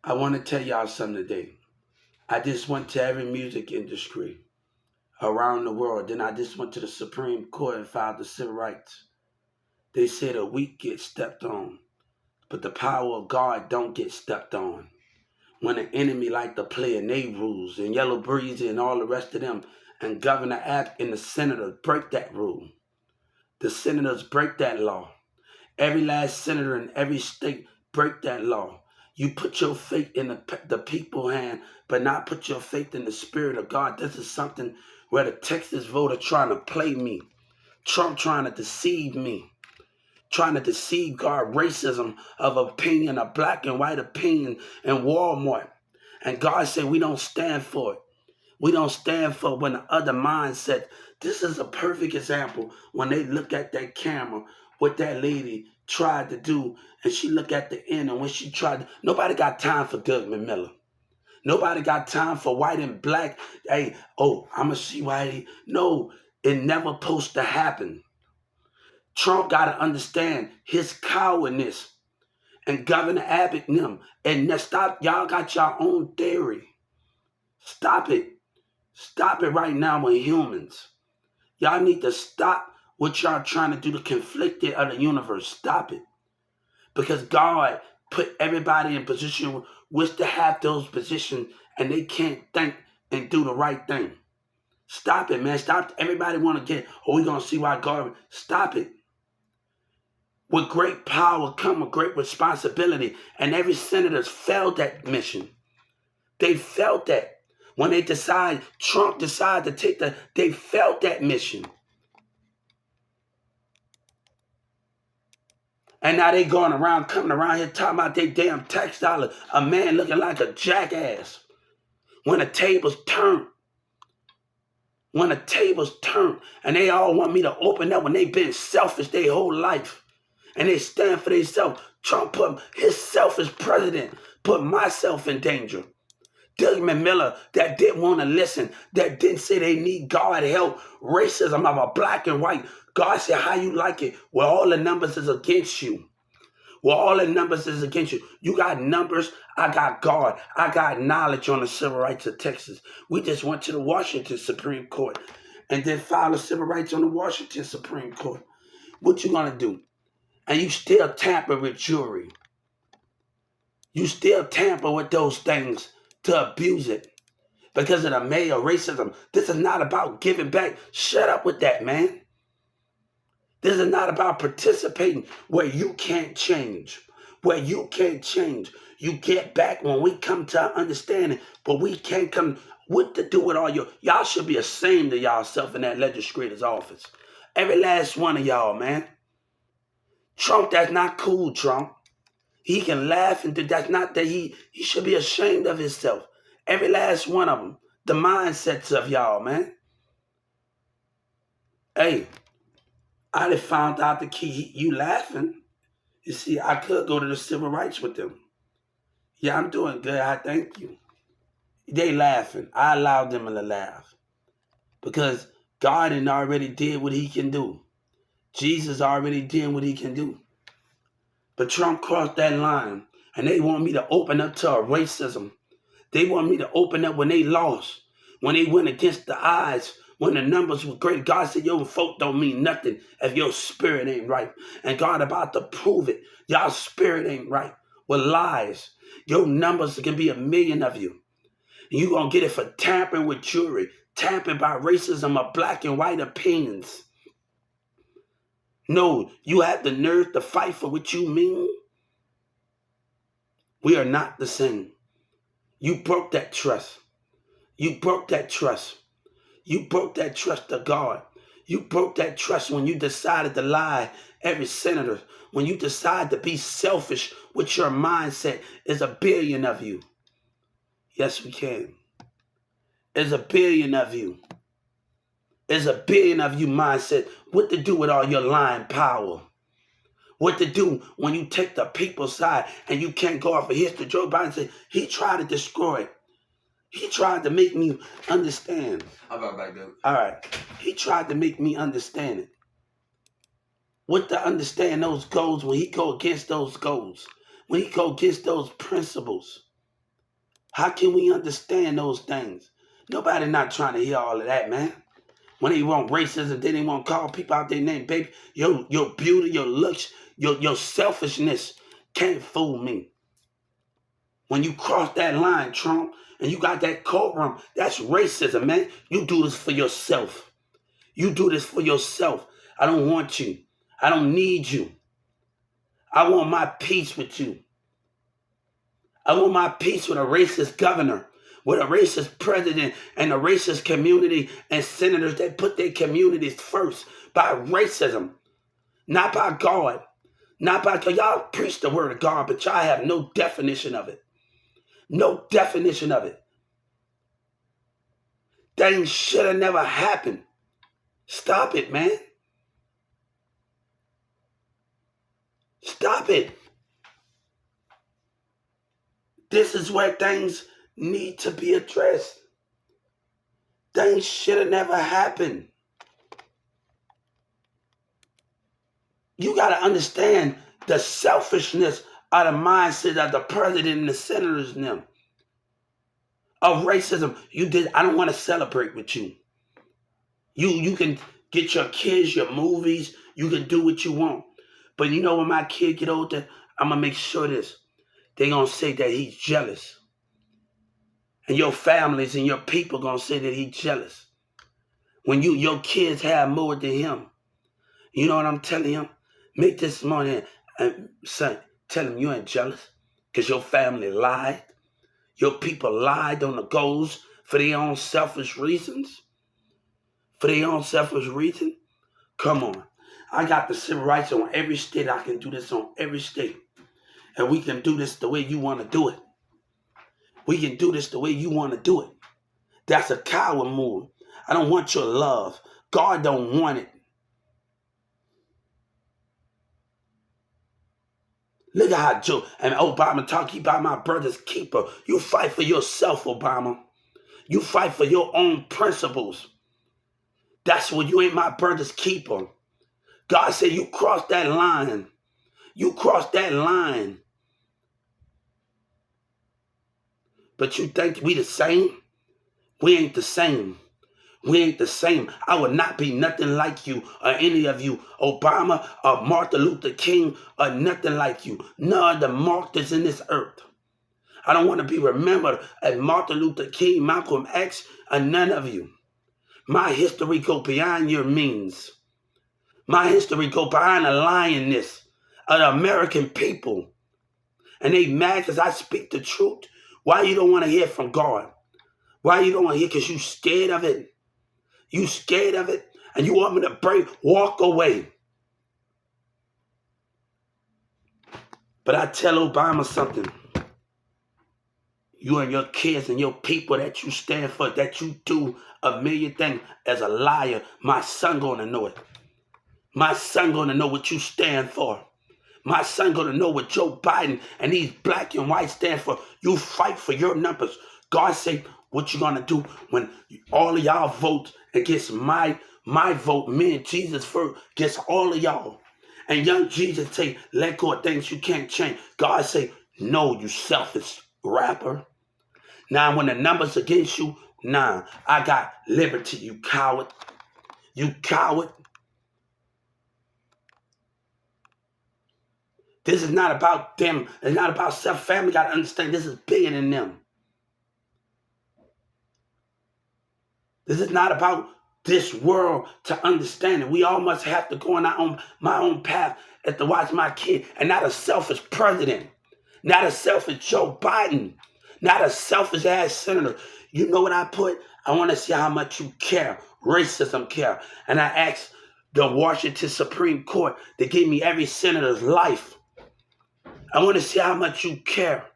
I want to tell y'all something today. I just went to every music industry around the world. Then I just went to the Supreme Court and filed the civil rights. They say the weak get stepped on, but the power of God don't get stepped on. When an enemy like to play in they rules and Yellow Breezy and all the rest of them and Governor App and the senators break that rule. The senators break that law. Every last senator in every state break that law. You put your faith in the people hand, but not put your faith in the spirit of God. This is something where the Texas voter trying to play me. Trump trying to deceive me. Trying to deceive God. Racism of opinion, a black and white opinion in Walmart. And God said we don't stand for it. We don't stand for when the other mindset. This is a perfect example when they look at that camera, what that lady tried to do, and she look at the end, and when she tried to, nobody got time for Doug Miller. Nobody got time for white and black. Hey, oh, I'm going to see Whitey. No, it never supposed to happen. Trump got to understand his cowardness and Governor Abbott and them. And stop, y'all got your own theory. Stop it. Stop it right now with humans. Y'all need to stop what y'all trying to do to conflict it of the universe. Stop it. Because God put everybody in position which to have those positions and they can't think and do the right thing. Stop it, man. Stop. Everybody want to get, oh, we're going to see why God. Stop it. With great power come with great responsibility. And every senator felt that mission. They felt that. When they decide, Trump decided to take they felt that mission. And now they coming around here talking about their damn tax dollar. A man looking like a jackass. When the tables turn. When the tables turn. And they all want me to open up when they been selfish their whole life. And they stand for themselves. Trump put his selfish president, put myself in danger. Doug Miller that didn't want to listen, that didn't say they need God help, racism of a black and white. God said, how you like it? Well, all the numbers is against you. Well, all the numbers is against you. You got numbers, I got God. I got knowledge on the civil rights of Texas. We just went to the Washington Supreme Court and then filed the civil rights on the Washington Supreme Court. What you gonna do? And you still tamper with jury. You still tamper with those things to abuse it. Because of the male racism. This is not about giving back. Shut up with that, man. This is not about participating where you can't change. Where you can't change. You get back when we come to our understanding, but we can't come. What to do with all y'all should be ashamed of y'allself in that legislator's office. Every last one of y'all, man. Trump, that's not cool, Trump. He can laugh and that's not that he should be ashamed of himself. Every last one of them. The mindsets of y'all, man. Hey, I done found out the key. You laughing. You see, I could go to the civil rights with them. Yeah, I'm doing good. I thank you. They laughing. I allowed them to laugh. Because God had already did what he can do. Jesus already did what he can do. But Trump crossed that line. And they want me to open up to a racism. They want me to open up when they lost. When they went against the odds. When the numbers were great. God said, your vote don't mean nothing if your spirit ain't right. And God about to prove it. Y'all spirit ain't right. With lies. Your numbers can be 1 million of you. And you going to get it for tampering with jury. Tampering by racism of black and white opinions. No, you have the nerve to fight for what you mean. We are not the same. You broke that trust. You broke that trust. You broke that trust of God. You broke that trust when you decided to lie every senator. When you decide to be selfish with your mindset. There's 1 billion of you. Yes, we can. There's 1 billion of you. There's 1 billion of you mindset. What to do with all your lying power? What to do when you take the people's side and you can't go off of history? Joe Biden said he tried to destroy it. He tried to make me understand. I'll go back there. All right. He tried to make me understand it. What to understand those goals when he go against those goals. When he go against those principles. How can we understand those things? Nobody not trying to hear all of that, man. When they want racism, then they want to call people out their name, baby. Your beauty, your looks, your selfishness can't fool me. When you cross that line, Trump, and you got that courtroom, that's racism, man. You do this for yourself. You do this for yourself. I don't want you. I don't need you. I want my peace with you. I want my peace with a racist governor, with a racist president, and a racist community and senators that put their communities first by racism, not by God. Not by God. Y'all preach the word of God, but y'all have no definition of it. No definition of it. Things should have never happened. Stop it, man. Stop it. This is where things need to be addressed. Things should have never happened. You got to understand the selfishness of the mindset of the president and the senators and them. Of racism. I don't want to celebrate with you. You can get your kids, your movies, you can do what you want. But you know when my kid get older, I'm going to make sure this. They're going to say that he's jealous. And your families and your people going to say that he's jealous. When your kids have more than him. You know what I'm telling him? Make this money and son, tell him you ain't jealous. Because your family lied. Your people lied on the goals for their own selfish reasons. For their own selfish reason. Come on. I got the civil rights on every state. I can do this on every state. And we can do this the way you want to do it. We can do this the way you want to do it. That's a coward move. I don't want your love. God don't want it. Look at how Joe and Obama talk about my brother's keeper. You fight for yourself, Obama. You fight for your own principles. That's what you ain't my brother's keeper. God said you crossed that line. You crossed that line. But you think we the same? We ain't the same. We ain't the same. I would not be nothing like you or any of you, Obama or Martin Luther King or nothing like you. None of the martyrs in this earth. I don't want to be remembered as Martin Luther King, Malcolm X, or none of you. My history go beyond your means. My history go behind the lioness of the American people. And they mad because I speak the truth. Why you don't want to hear from God? Why you don't want to hear? Because you scared of it. You scared of it. And you want me to walk away. But I tell Obama something. You and your kids and your people that you stand for, that you do a million things as a liar, my son gonna know it. My son gonna know what you stand for. My son gonna know what Joe Biden and these black and white stand for. You fight for your numbers. God say what you gonna do when all of y'all vote against my vote, me and Jesus first, against all of y'all. And young Jesus say, let go of things you can't change. God say, no, you selfish rapper. Now when the numbers against you, nah, I got liberty, you coward. You coward. This is not about them. It's not about self. Family got to understand this is bigger than them. This is not about this world to understand it. We all must have to go on my own path and to watch my kid. And not a selfish president. Not a selfish Joe Biden. Not a selfish ass senator. You know what I put? I want to see how much you care. Racism care. And I asked the Washington Supreme Court to give me every senator's life. I want to see how much you care.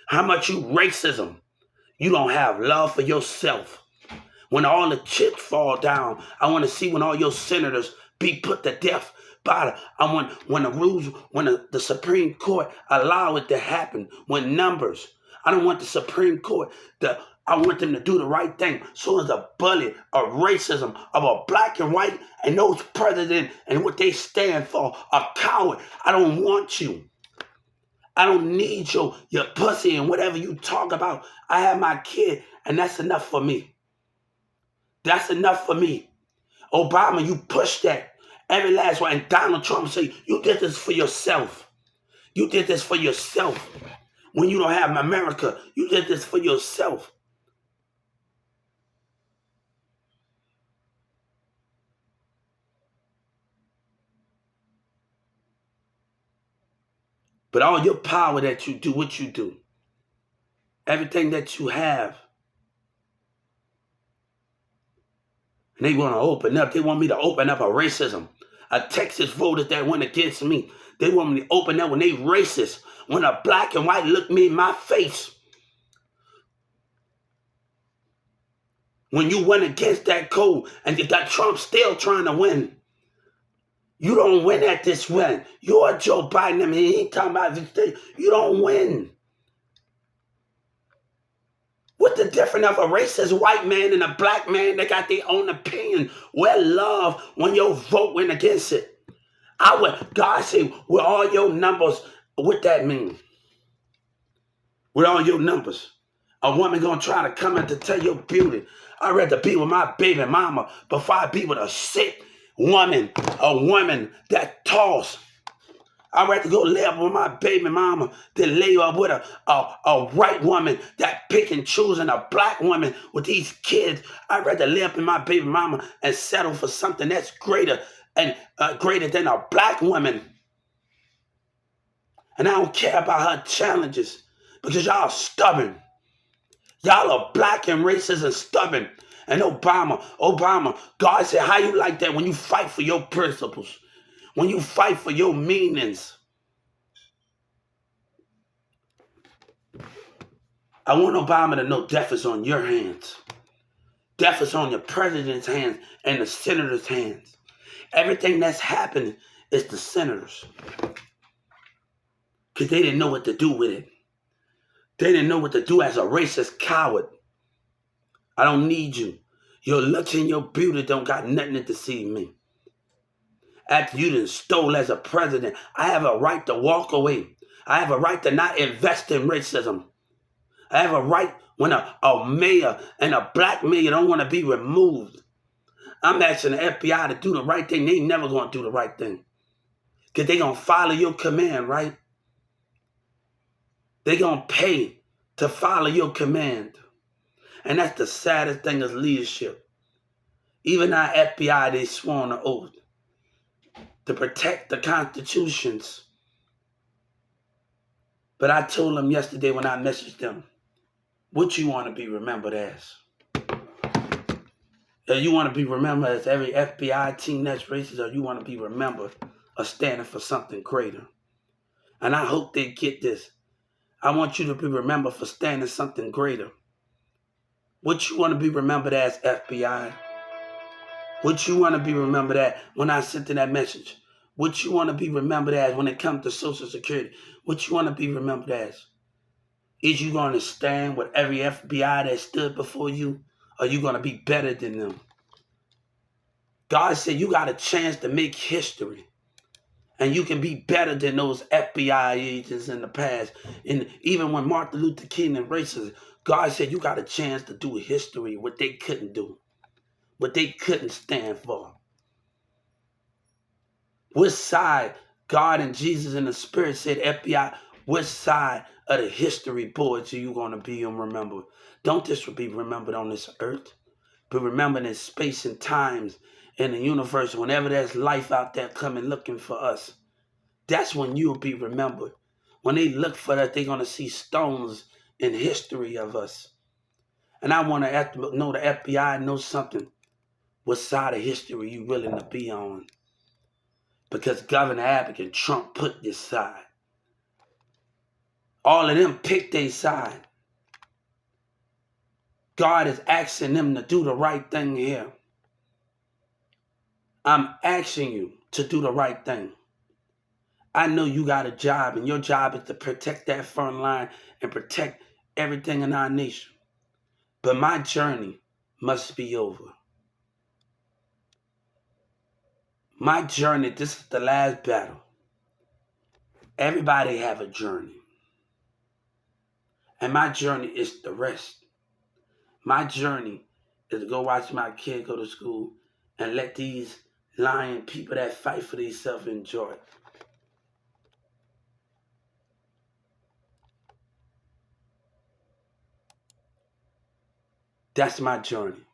How much you racism. You don't have love for yourself. When all the chips fall down, I want to see when all your senators be put to death. I want when the Supreme Court allow it to happen. When numbers. I don't want the Supreme Court I want them to do the right thing. So as a bully of racism of a black and white and those president and what they stand for, a coward. I don't want you. I don't need your pussy and whatever you talk about. I have my kid, and that's enough for me. That's enough for me. Obama, you push that. Every last one. And Donald Trump say, you did this for yourself. You did this for yourself. When you don't have America, you did this for yourself. But all your power that you do, what you do, everything that you have, and they want to open up. They want me to open up a racism. A Texas voter that went against me. They want me to open up when they racist. When a black and white look me in my face. When you went against that code and you got Trump still trying to win. You don't win at this win. You're Joe Biden. I mean, he ain't talking about this. You don't win. What the difference of a racist white man and a black man that got their own opinion? Where love when your vote went against it? God say, with all your numbers, what that mean? With all your numbers. A woman gonna try to come in to tell your beauty. I'd rather be with my baby mama before I be with a sick woman, a woman that toss. I'd rather go lay up with my baby mama than lay up with a white woman that pick and choose, and a black woman with these kids. I'd rather lay up with my baby mama and settle for something that's greater and greater than a black woman. And I don't care about her challenges because y'all stubborn. Y'all are black and racist and stubborn. And Obama, God said, how you like that when you fight for your principles? When you fight for your meanings? I want Obama to know death is on your hands. Death is on your president's hands and the senator's hands. Everything that's happening is the senators. Because they didn't know what to do with it. They didn't know what to do as a racist coward. I don't need you. Your looks and your beauty don't got nothing to deceive me. After you done stole as a president, I have a right to walk away. I have a right to not invest in racism. I have a right when a mayor and a black mayor don't want to be removed. I'm asking the FBI to do the right thing. They ain't never going to do the right thing. Because they going to follow your command, right? They going to pay to follow your command. And that's the saddest thing is leadership. Even our FBI, they sworn an oath to protect the constitutions. But I told them yesterday when I messaged them, what you want to be remembered as? You want to be remembered as every FBI team that's racist, or you want to be remembered as standing for something greater? And I hope they get this. I want you to be remembered for standing something greater. What you want to be remembered as, FBI? What you want to be remembered as when I sent in that message? What you want to be remembered as when it comes to Social Security? What you want to be remembered as? Is you going to stand with every FBI that stood before you? Or are you going to be better than them? God said you got a chance to make history. And you can be better than those FBI agents in the past. And even when Martin Luther King and racism, God said you got a chance to do history, what they couldn't do. What they couldn't stand for. Which side, God and Jesus and the Spirit said, FBI, which side of the history boards are you going to be and remember? Don't just be remembered on this earth, but remembered in space and times in the universe. Whenever there's life out there coming looking for us, that's when you'll be remembered. When they look for that, they're going to see stones in history of us. And I want to know the FBI knows something. What side of history you willing to be on? Because Governor Abbott and Trump put this side. All of them picked their side. God is asking them to do the right thing here. I'm asking you to do the right thing. I know you got a job, and your job is to protect that front line and protect everything in our nation. But my journey must be over. My journey, this is the last battle. Everybody have a journey. And my journey is the rest. My journey is to go watch my kid go to school and let these lying people that fight for themselves enjoy it. That's my journey.